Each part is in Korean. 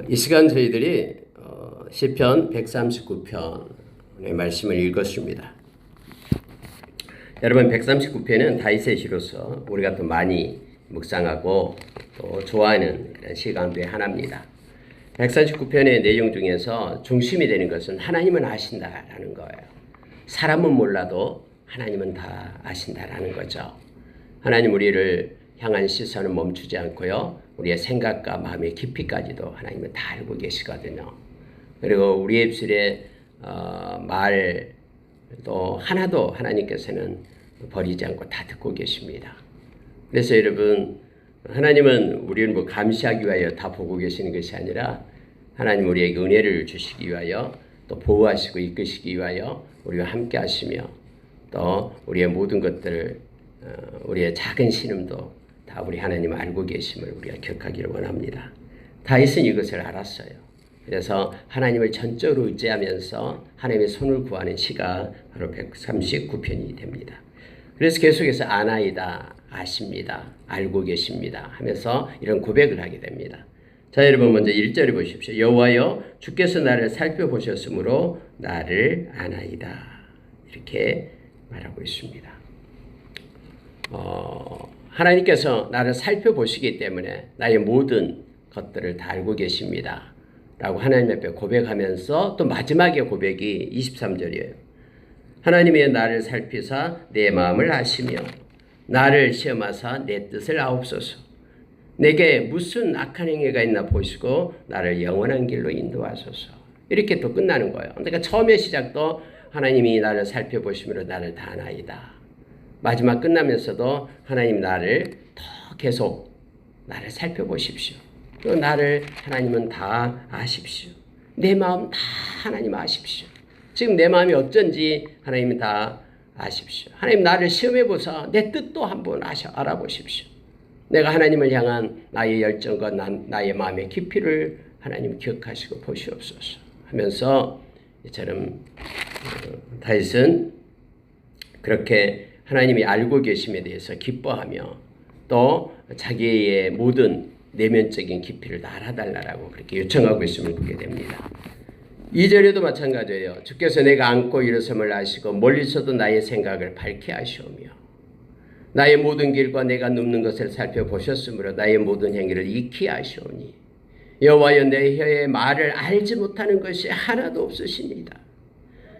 이 시간 저희들이 시편 139편의 말씀을 읽었습니다. 여러분 139편은 다윗의 시로서 우리가 또 많이 묵상하고 또 좋아하는 그런 시 가운데 하나입니다. 139편의 내용 중에서 중심이 되는 것은 하나님은 아신다라는 거예요. 사람은 몰라도 하나님은 다 아신다라는 거죠. 하나님 우리를 향한 시선은 멈추지 않고요. 우리의 생각과 마음의 깊이까지도 하나님은 다 알고 계시거든요. 그리고 우리의 입술의 말도 하나도 하나님께서는 버리지 않고 다 듣고 계십니다. 그래서 여러분 하나님은 우리를 뭐 감시하기 위하여 다 보고 계시는 것이 아니라 하나님 우리에게 은혜를 주시기 위하여 또 보호하시고 이끄시기 위하여 우리와 함께 하시며 또 우리의 모든 것들을 우리의 작은 신음도 다 우리 하나님 알고 계심을 우리가 기억하기를 원합니다. 다윗은 이것을 알았어요. 그래서 하나님을 전적으로 의지하면서 하나님의 손을 구하는 시가 바로 139편이 됩니다. 그래서 계속해서 아나이다, 아십니다, 알고 계십니다 하면서 이런 고백을 하게 됩니다. 자, 여러분 먼저 1절을 보십시오. 여호와여 주께서 나를 살펴보셨으므로 나를 아나이다. 이렇게 말하고 있습니다. 하나님께서 나를 살펴보시기 때문에 나의 모든 것들을 다 알고 계십니다. 라고 하나님 앞에 고백하면서 또 마지막에 고백이 23절이에요. 하나님이 나를 살피사 내 마음을 아시며 나를 시험하사 내 뜻을 아옵소서. 내게 무슨 악한 행위가 있나 보시고 나를 영원한 길로 인도하소서. 이렇게 또 끝나는 거예요. 그러니까 처음의 시작도 하나님이 나를 살펴보시므로 나를 다 아나이다. 마지막 끝나면서도 하나님 나를 더 계속 나를 살펴보십시오. 또 나를 하나님은 다 아십시오. 내 마음 다 하나님 아십시오. 지금 내 마음이 어쩐지 하나님은 다 아십시오. 하나님 나를 시험해보사 내 뜻도 한번 알아보십시오. 내가 하나님을 향한 나의 열정과 나의 마음의 깊이를 하나님 기억하시고 보시옵소서 하면서 이처럼 다윗은 그렇게 하나님이 알고 계심에 대해서 기뻐하며 또 자기의 모든 내면적인 깊이를 다 알아달라고 그렇게 요청하고 있음을 보게 됩니다. 2절에도 마찬가지예요. 주께서 내가 앉고 일어섬을 아시고 멀리서도 나의 생각을 밝게 하시오며 나의 모든 길과 내가 눕는 것을 살펴보셨으므로 나의 모든 행위를 익히 하시오니 여호와여 내 혀의 말을 알지 못하는 것이 하나도 없으십니다.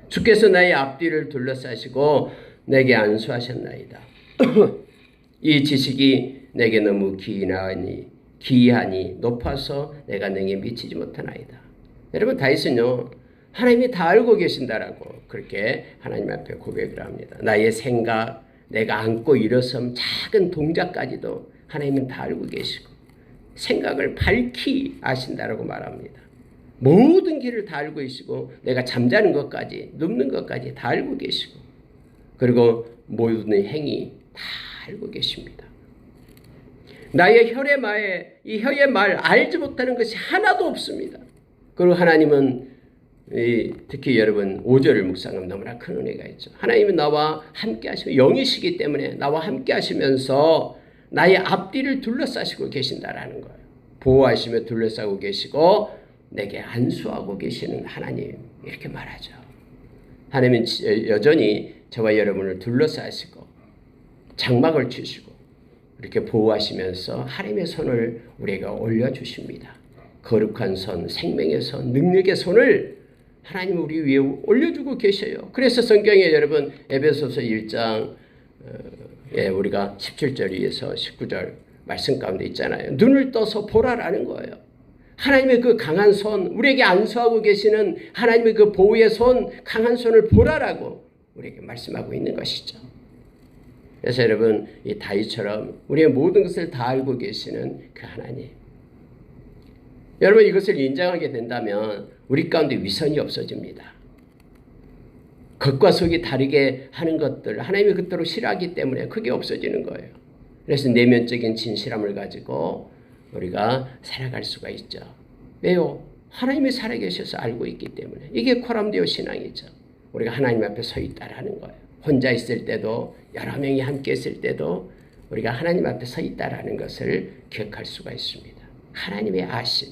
주께서 나의 앞뒤를 둘러싸시고 내게 안수하셨나이다. 이 지식이 내게 너무 기이하니 높아서 내가 능히 미치지 못하나이다. 여러분 다윗은요 하나님이 다 알고 계신다라고 그렇게 하나님 앞에 고백을 합니다. 나의 생각, 내가 앉고 일어섬 작은 동작까지도 하나님은 다 알고 계시고 생각을 밝히 아신다라고 말합니다. 모든 길을 다 알고 계시고 내가 잠자는 것까지 눕는 것까지 다 알고 계시고 그리고 모든 행위 다 알고 계십니다. 나의 혀의 말 알지 못하는 것이 하나도 없습니다. 그리고 하나님은 특히 여러분 5절을 묵상하면 너무나 큰 은혜가 있죠. 하나님은 나와 함께 하시고 영이시기 때문에 나와 함께 하시면서 나의 앞뒤를 둘러싸시고 계신다라는 거예요. 보호하시며 둘러싸고 계시고 내게 안수하고 계시는 하나님 이렇게 말하죠. 하나님은 여전히 저와 여러분을 둘러싸시고 장막을 치시고 이렇게 보호하시면서 하나님의 손을 우리에게 올려주십니다. 거룩한 손, 생명의 손, 능력의 손을 하나님 우리 위에 올려주고 계셔요. 그래서 성경에 여러분 에베소서 1장 우리가 17절에서 19절 말씀 가운데 있잖아요. 눈을 떠서 보라라는 거예요. 하나님의 그 강한 손, 우리에게 안수하고 계시는 하나님의 그 보호의 손, 강한 손을 보라라고 우리에게 말씀하고 있는 것이죠. 그래서 여러분 이 다윗처럼 우리의 모든 것을 다 알고 계시는 그 하나님. 여러분 이것을 인정하게 된다면 우리 가운데 위선이 없어집니다. 겉과 속이 다르게 하는 것들 하나님이 그토록 싫어하기 때문에 그게 없어지는 거예요. 그래서 내면적인 진실함을 가지고 우리가 살아갈 수가 있죠. 왜요? 하나님이 살아계셔서 알고 있기 때문에. 이게 코람데오 신앙이죠. 우리가 하나님 앞에 서 있다라는 거예요. 혼자 있을 때도 여러 명이 함께 있을 때도 우리가 하나님 앞에 서 있다라는 것을 기억할 수가 있습니다. 하나님의 아심.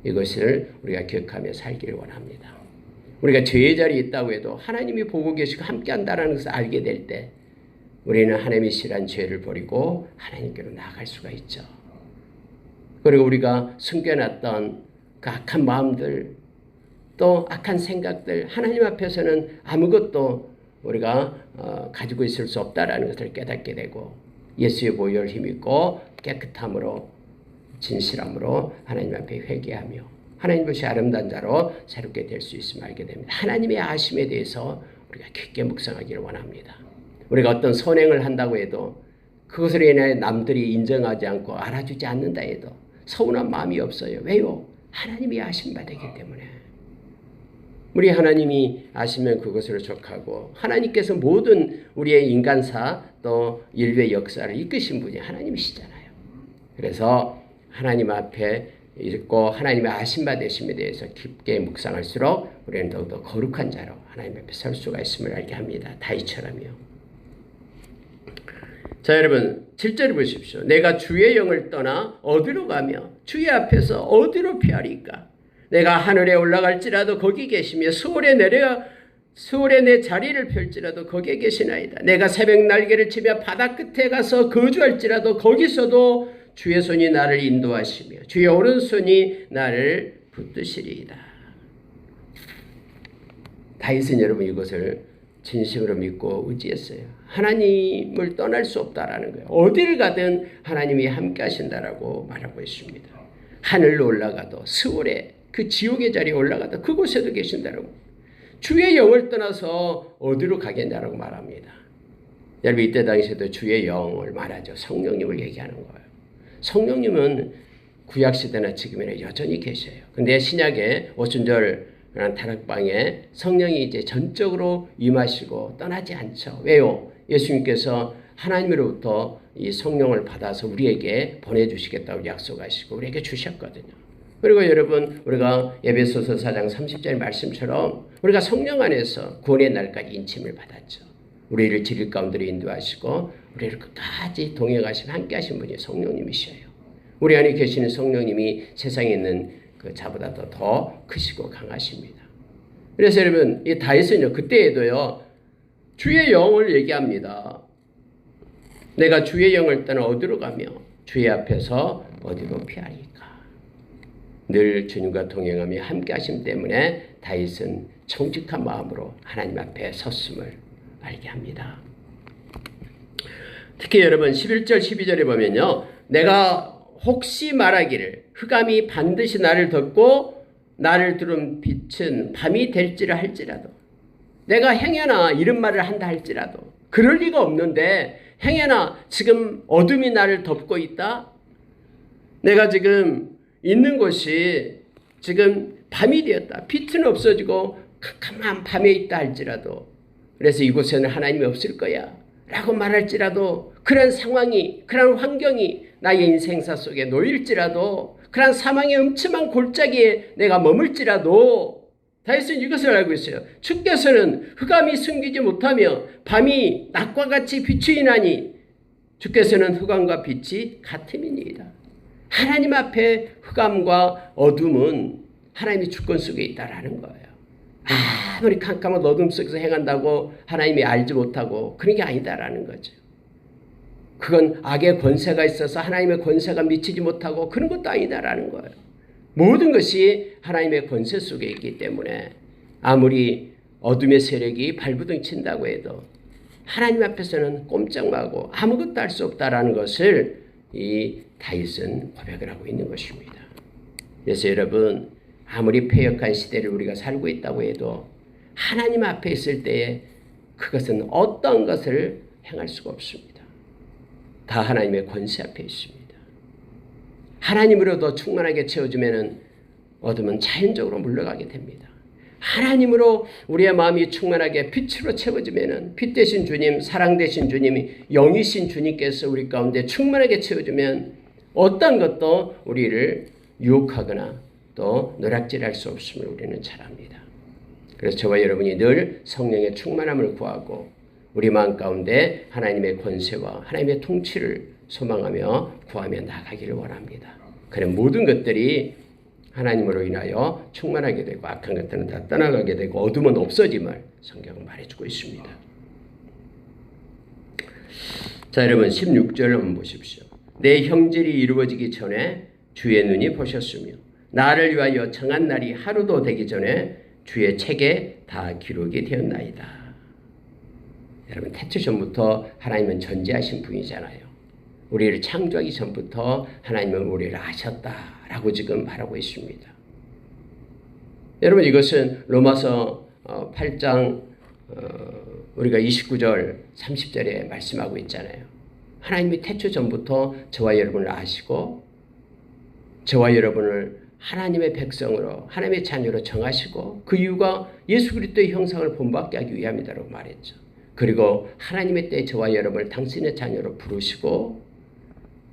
이것을 우리가 기억하며 살기를 원합니다. 우리가 죄의 자리에 있다고 해도 하나님이 보고 계시고 함께한다는 것을 알게 될 때 우리는 하나님이 싫어한 죄를 버리고 하나님께로 나아갈 수가 있죠. 그리고 우리가 숨겨놨던 그 악한 마음들, 또 악한 생각들, 하나님 앞에서는 아무것도 우리가 가지고 있을 수 없다라는 것을 깨닫게 되고 예수의 보혈을 힘입고 깨끗함으로 진실함으로 하나님 앞에 회개하며 하나님 것이 아름다운 자로 새롭게 될 수 있음을 알게 됩니다. 하나님의 아심에 대해서 우리가 깊게 묵상하기를 원합니다. 우리가 어떤 선행을 한다고 해도 그것으로 인해 남들이 인정하지 않고 알아주지 않는다 해도 서운한 마음이 없어요. 왜요? 하나님이 아심받았기 때문에. 우리 하나님이 아시면 그것으로 족하고 하나님께서 모든 우리의 인간사 또 인류의 역사를 이끄신 분이 하나님이시잖아요. 그래서 하나님 앞에 읽고 하나님의 아심받으심에 대해서 깊게 묵상할수록 우리는 더욱더 거룩한 자로 하나님 앞에 설 수가 있음을 알게 합니다. 다윗처럼요. 자, 여러분 7절을 보십시오. 내가 주의 영을 떠나 어디로 가며 주의 앞에서 어디로 피하리까? 내가 하늘에 올라갈지라도 거기 계시며 수월에 내 자리를 펼지라도 거기에 계시나이다. 내가 새벽 날개를 치며 바다 끝에 가서 거주할지라도 거기서도 주의 손이 나를 인도하시며 주의 오른손이 나를 붙드시리이다. 다윗은 여러분 이것을 진심으로 믿고 의지했어요. 하나님을 떠날 수 없다라는 거예요. 어디를 가든 하나님이 함께 하신다라고 말하고 있습니다. 하늘로 올라가도 스월에 그 지옥의 자리에 올라가도 그곳에도 계신다라고. 주의 영을 떠나서 어디로 가겠냐라고 말합니다. 여러분 이때 당시에도 주의 영을 말하죠. 성령님을 얘기하는 거예요. 성령님은 구약시대나 지금이나 여전히 계셔요. 근데 신약에 오순절 다락방에 성령이 이제 전적으로 임하시고 떠나지 않죠. 왜요? 예수님께서 하나님으로부터 이 성령을 받아서 우리에게 보내주시겠다고 약속하시고 우리에게 주셨거든요. 그리고 여러분 우리가 에베소서 4장 30절 말씀처럼 우리가 성령 안에서 구원의 날까지 인침을 받았죠. 우리를 진리 가운데로 인도하시고 우리를 끝까지 동행하시고 함께 하신 분이 성령님이셔요. 우리 안에 계시는 성령님이 세상에 있는 그 자보다 더 크시고 강하십니다. 그래서 여러분 이 다윗은요 그때에도요 주의 영을 얘기합니다. 내가 주의 영을 떠나 어디로 가며 주의 앞에서 어디로 피하리까? 늘 주님과 동행하며 함께 하심 때문에 다윗은 정직한 마음으로 하나님 앞에 섰음을 알게 합니다. 특히 여러분 11절 12절에 보면요. 내가 혹시 말하기를 흑암이 반드시 나를 덮고 나를 두른 빛은 밤이 될지라 할지라도 내가 행여나 이런 말을 한다 할지라도 그럴 리가 없는데 행여나 지금 어둠이 나를 덮고 있다. 내가 지금 있는 곳이 지금 밤이 되었다. 빛은 없어지고 캄캄한 밤에 있다 할지라도 그래서 이곳에는 하나님이 없을 거야 라고 말할지라도 그런 상황이 그런 환경이 나의 인생사 속에 놓일지라도 그런 사망의 음침한 골짜기에 내가 머물지라도 다윗은 이것을 알고 있어요. 주께서는 흑암이 숨기지 못하며 밤이 낮과 같이 비추이나니 주께서는 흑암과 빛이 같음이니이다. 하나님 앞에 흑암과 어둠은 하나님의 주권 속에 있다라는 거예요. 아무리 캄캄한 어둠 속에서 행한다고 하나님이 알지 못하고 그런 게 아니다라는 거죠. 그건 악의 권세가 있어서 하나님의 권세가 미치지 못하고 그런 것도 아니다라는 거예요. 모든 것이 하나님의 권세 속에 있기 때문에 아무리 어둠의 세력이 발부둥 친다고 해도 하나님 앞에서는 꼼짝마고 아무것도 할 수 없다라는 것을 이 다윗은 고백을 하고 있는 것입니다. 그래서 여러분 아무리 패역한 시대를 우리가 살고 있다고 해도 하나님 앞에 있을 때에 그것은 어떤 것을 행할 수가 없습니다. 다 하나님의 권세 앞에 있습니다. 하나님으로 더 충만하게 채워주면 어둠은 자연적으로 물러가게 됩니다. 하나님으로 우리의 마음이 충만하게 빛으로 채워지면 빛 되신 주님, 사랑 되신 주님이 영이신 주님께서 우리 가운데 충만하게 채워주면 어떤 것도 우리를 유혹하거나 또 노략질할 수 없음을 우리는 잘 압니다. 그래서 저와 여러분이 늘 성령의 충만함을 구하고 우리 마음 가운데 하나님의 권세와 하나님의 통치를 소망하며 구하며 나가기를 원합니다. 그런 모든 것들이 하나님으로 인하여 충만하게 되고 악한 것들은 다 떠나가게 되고 어둠은 없어짐을 성경은 말해주고 있습니다. 자, 여러분 16절 한번 보십시오. 내 형질이 이루어지기 전에 주의 눈이 보셨으며 나를 위하여 정한 날이 하루도 되기 전에 주의 책에 다 기록이 되었나이다. 여러분 태초 전부터 하나님은 전지하신 분이잖아요. 우리를 창조하기 전부터 하나님은 우리를 아셨다라고 지금 말하고 있습니다. 여러분 이것은 로마서 8장 우리가 29절 30절에 말씀하고 있잖아요. 하나님이 태초 전부터 저와 여러분을 아시고 저와 여러분을 하나님의 백성으로 하나님의 자녀로 정하시고 그 이유가 예수 그리스도의 형상을 본받게 하기 위함이다라고 말했죠. 그리고 하나님의 때에 저와 여러분을 당신의 자녀로 부르시고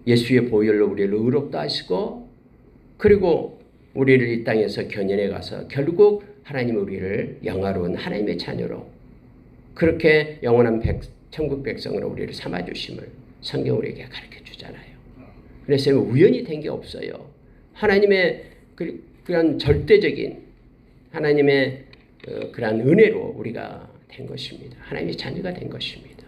예수의 보혈로 우리를 의롭다 하시고 그리고 우리를 이 땅에서 견인해 가서 결국 하나님은 우리를 영화로운 하나님의 자녀로 그렇게 영원한 천국 백성으로 우리를 삼아주심을 성경 우리에게 가르쳐 주잖아요. 그래서 우연히 된 게 없어요. 하나님의 그런 절대적인 하나님의 그런 은혜로 우리가 된 것입니다. 하나님의 자녀가 된 것입니다.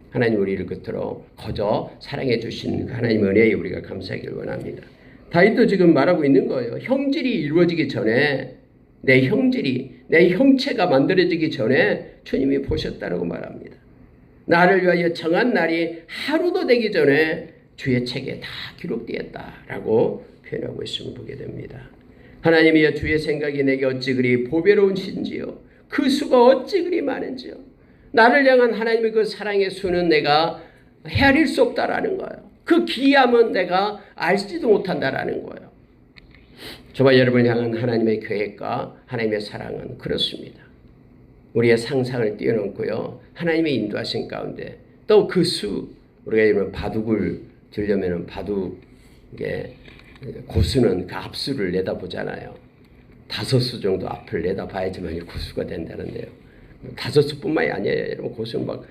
하나님 우리를 끝으로 거저 사랑해 주신 하나님의 은혜에 우리가 감사하기를 원합니다. 다윗도 지금 말하고 있는 거예요. 형질이 이루어지기 전에 내 형체가 만들어지기 전에 주님이 보셨다라고 말합니다. 나를 위하여 정한 날이 하루도 되기 전에 주의 책에 다 기록되었다라고 표현하고 있음을 보게 됩니다. 하나님이여 주의 생각이 내게 어찌 그리 보배로운신지요. 그 수가 어찌 그리 많은지요. 나를 향한 하나님의 그 사랑의 수는 내가 헤아릴 수 없다라는 거예요. 그 기이함은 내가 알지도 못한다라는 거예요. 저와 여러분을 향한 하나님의 계획과 하나님의 사랑은 그렇습니다. 우리의 상상을 뛰어넘고요. 하나님의 인도하신 가운데 또 그 수, 우리가 이런 바둑을 들려면 바둑에 고수는 그 앞수를 내다보잖아요. 5수 정도 앞을 내다봐야지만 고수가 된다는데요. 5수뿐만이 아니에요. 여러분 고수는 막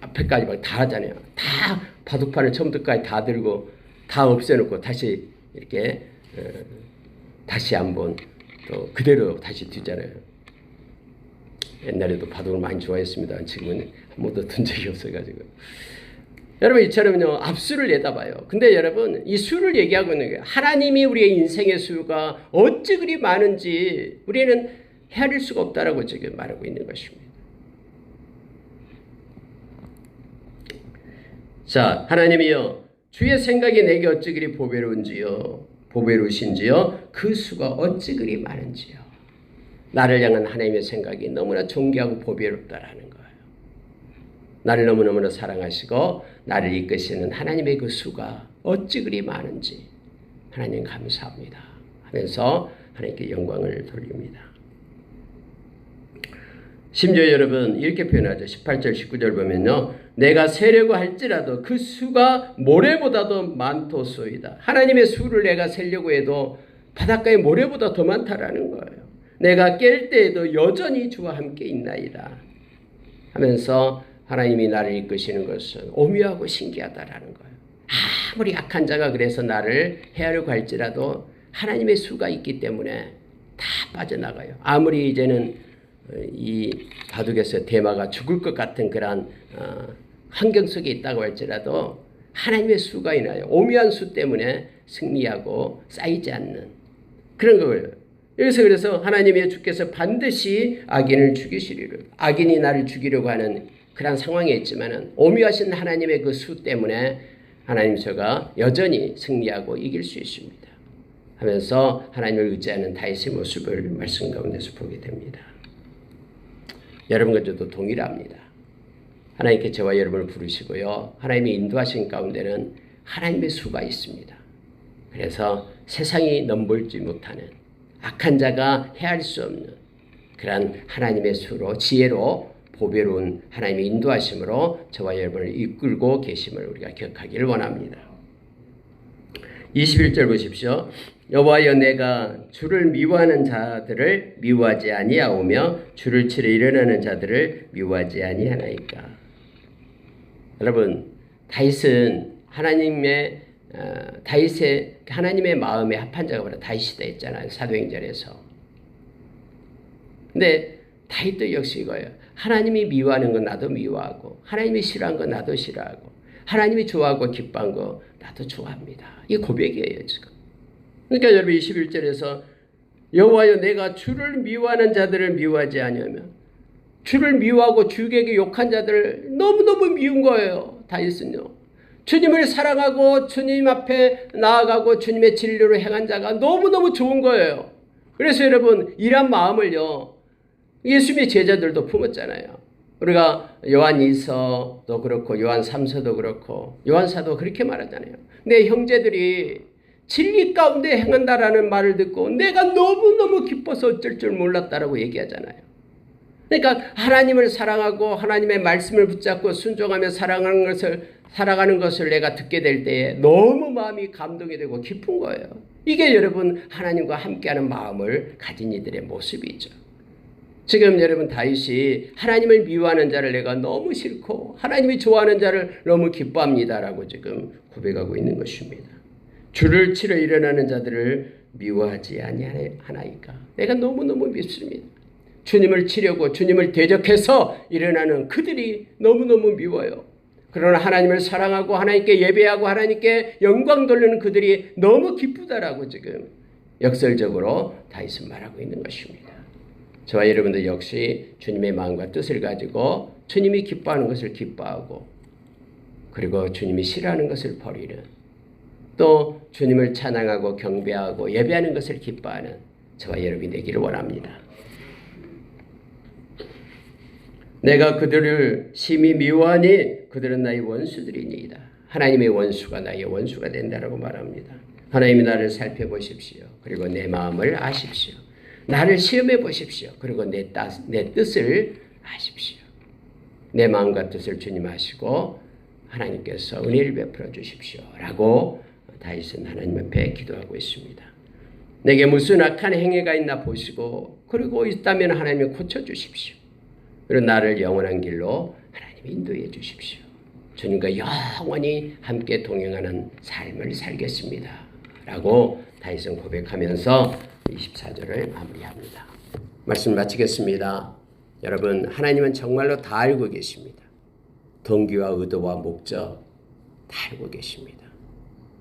앞에까지 막 다 하잖아요. 다 바둑판을 처음부터까지 다 들고 다 없애놓고 다시 이렇게 다시 한번 또 그대로 다시 뒤잖아요. 옛날에도 바둑을 많이 좋아했습니다. 지금은 한 번도 든 적이 없어가지고. 여러분 이처럼요 앞수를 내다봐요. 근데 여러분 이 수를 얘기하고 있는 거예요. 하나님이 우리의 인생의 수가 어찌 그리 많은지 우리는 헤아릴 수가 없다라고 지금 말하고 있는 것입니다. 자, 하나님이여 주의 생각이 내게 어찌 그리 보배로우신지요 그 수가 어찌 그리 많은지요. 나를 향한 하나님의 생각이 너무나 존귀하고 보배롭다라는 거예요. 나를 너무너무나 사랑하시고 나를 이끄시는 하나님의 그 수가 어찌 그리 많은지 하나님 감사합니다 하면서 하나님께 영광을 돌립니다. 심지어 여러분 이렇게 표현하죠. 18절 19절 보면요. 내가 세려고 할지라도 그 수가 모래보다도 많도소이다. 하나님의 수를 내가 세려고 해도 바닷가의 모래보다 더 많다라는 거예요. 내가 깰 때에도 여전히 주와 함께 있나이다 하면서 하나님이 나를 이끄시는 것은 오묘하고 신기하다라는 거예요. 아무리 악한 자가 그래서 나를 헤아려고 할지라도 하나님의 수가 있기 때문에 다 빠져나가요. 아무리 이제는 이 바둑에서 대마가 죽을 것 같은 그런 환경 속에 있다고 할지라도 하나님의 수가 있나요. 오묘한 수 때문에 승리하고 쌓이지 않는 그런 거예요. 여기서 그래서 하나님의 주께서 반드시 악인을 죽이시리라. 악인이 나를 죽이려고 하는 그런 상황에 있지만은 오묘하신 하나님의 그 수 때문에 하나님 저가 여전히 승리하고 이길 수 있습니다 하면서 하나님을 의지하는 다윗의 모습을 말씀 가운데서 보게 됩니다. 여러분과 저도 동일합니다. 하나님께 저와 여러분을 부르시고요. 하나님의 인도하신 가운데는 하나님의 수가 있습니다. 그래서 세상이 넘볼지 못하는 악한 자가 헤아릴 수 없는 그런 하나님의 수로 지혜로 보배로운 하나님의 인도하심으로 저와 여러분을 이끌고 계심을 우리가 기억하기를 원합니다. 21절 보십시오. 여호와여 내가 주를 미워하는 자들을 미워하지 아니하오며 주를 치러 일어나는 자들을 미워하지 아니하나이까. 여러분 다윗은 다윗의 하나님의 마음에 합한 자가 바로 다윗이다 했잖아요. 사도행전에서. 근데 다윗도 역시 이거예요. 하나님이 미워하는 건 나도 미워하고 하나님이 싫어하는 건 나도 싫어하고 하나님이 좋아하고 기뻐한 거 나도 좋아합니다. 이게 고백이에요 지금. 그러니까 여러분 21절에서 여호와여 내가 주를 미워하는 자들을 미워하지 아니하며 주를 미워하고 주에게 욕한 자들을 너무너무 미운 거예요. 다윗은요. 주님을 사랑하고 주님 앞에 나아가고 주님의 진리로 행한 자가 너무너무 좋은 거예요. 그래서 여러분 이런 마음을요. 예수님의 제자들도 품었잖아요. 우리가 요한 2서도 그렇고 요한 3서도 그렇고 요한사도 그렇게 말하잖아요. 내 형제들이 진리 가운데 행한다라는 말을 듣고 내가 너무너무 기뻐서 어쩔 줄 몰랐다라고 얘기하잖아요. 그러니까 하나님을 사랑하고 하나님의 말씀을 붙잡고 순종하며 살아가는 것을 내가 듣게 될 때에 너무 마음이 감동이 되고 기쁜 거예요. 이게 여러분 하나님과 함께하는 마음을 가진 이들의 모습이죠. 지금 여러분 다윗이 하나님을 미워하는 자를 내가 너무 싫고 하나님이 좋아하는 자를 너무 기뻐합니다라고 지금 고백하고 있는 것입니다. 주를 치러 일어나는 자들을 미워하지 아니하나이까. 내가 너무너무 밉습니다. 주님을 치려고 주님을 대적해서 일어나는 그들이 너무너무 미워요. 그러나 하나님을 사랑하고 하나님께 예배하고 하나님께 영광 돌리는 그들이 너무 기쁘다라고 지금 역설적으로 다윗은 말하고 있는 것입니다. 저와 여러분도 역시 주님의 마음과 뜻을 가지고 주님이 기뻐하는 것을 기뻐하고 그리고 주님이 싫어하는 것을 버리는 또 주님을 찬양하고 경배하고 예배하는 것을 기뻐하는 저와 여러분이 되기를 원합니다. 내가 그들을 심히 미워하니 그들은 나의 원수들이니이다. 하나님의 원수가 나의 원수가 된다라고 말합니다. 하나님이 나를 살펴보십시오. 그리고 내 마음을 아십시오. 나를 시험해 보십시오. 그리고 내 뜻을 아십시오. 내 마음과 뜻을 주님 아시고 하나님께서 은혜를 베풀어 주십시오. 라고 다윗은 하나님 앞에 기도하고 있습니다. 내게 무슨 악한 행위가 있나 보시고 그리고 있다면 하나님이 고쳐주십시오. 그리고 나를 영원한 길로 하나님이 인도해 주십시오. 주님과 영원히 함께 동행하는 삶을 살겠습니다. 라고 다윗은 고백하면서 24절을 마무리합니다. 말씀 마치겠습니다. 여러분 하나님은 정말로 다 알고 계십니다. 동기와 의도와 목적 다 알고 계십니다.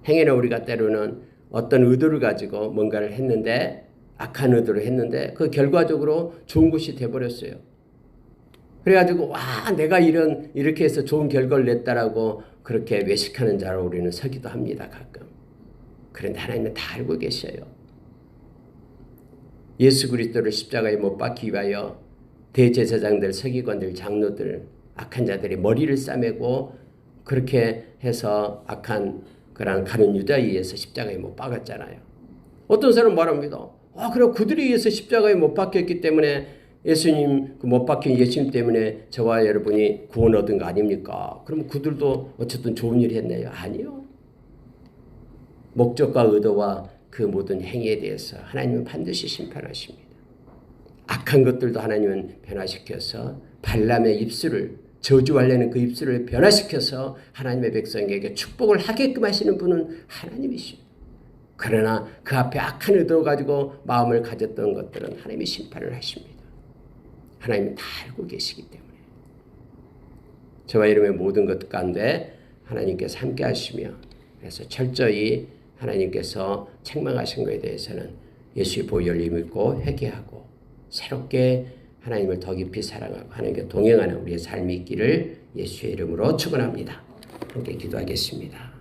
행여나 우리가 때로는 어떤 의도를 가지고 뭔가를 했는데 악한 의도를 했는데 그 결과적으로 좋은 것이 돼버렸어요. 그래가지고 내가 이렇게 해서 좋은 결과를 냈다라고 그렇게 외식하는 자로 우리는 서기도 합니다. 가끔. 그런데 하나님은 다 알고 계셔요. 예수 그리스도를 십자가에 못 박기 위하여 대제사장들, 서기관들, 장로들, 악한 자들이 머리를 싸매고 그렇게 해서 악한 그런 가룟 유다에 의해서 십자가에 못 박았잖아요. 어떤 사람은 말합니다. 그럼 그들에 의해서 십자가에 못 박혔기 때문에 예수님 못 박힌 예수님 때문에 저와 여러분이 구원 얻은 거 아닙니까? 그럼 그들도 어쨌든 좋은 일 했네요. 아니요. 목적과 의도와 그 모든 행위에 대해서 하나님은 반드시 심판하십니다. 악한 것들도 하나님은 변화시켜서 발람의 입술을 저주하려는 그 입술을 변화시켜서 하나님의 백성에게 축복을 하게끔 하시는 분은 하나님이시오. 그러나 그 앞에 악한 의도 가지고 마음을 가졌던 것들은 하나님이 심판을 하십니다. 하나님은 다 알고 계시기 때문에 저와 여러분의 모든 것 가운데 하나님께서 함께 하시며 그래서 철저히 하나님께서 책망하신 것에 대해서는 예수의 보혈을 믿고 회개하고 새롭게 하나님을 더 깊이 사랑하고 하나님께 동행하는 우리의 삶이 있기를 예수의 이름으로 축원합니다. 함께 기도하겠습니다.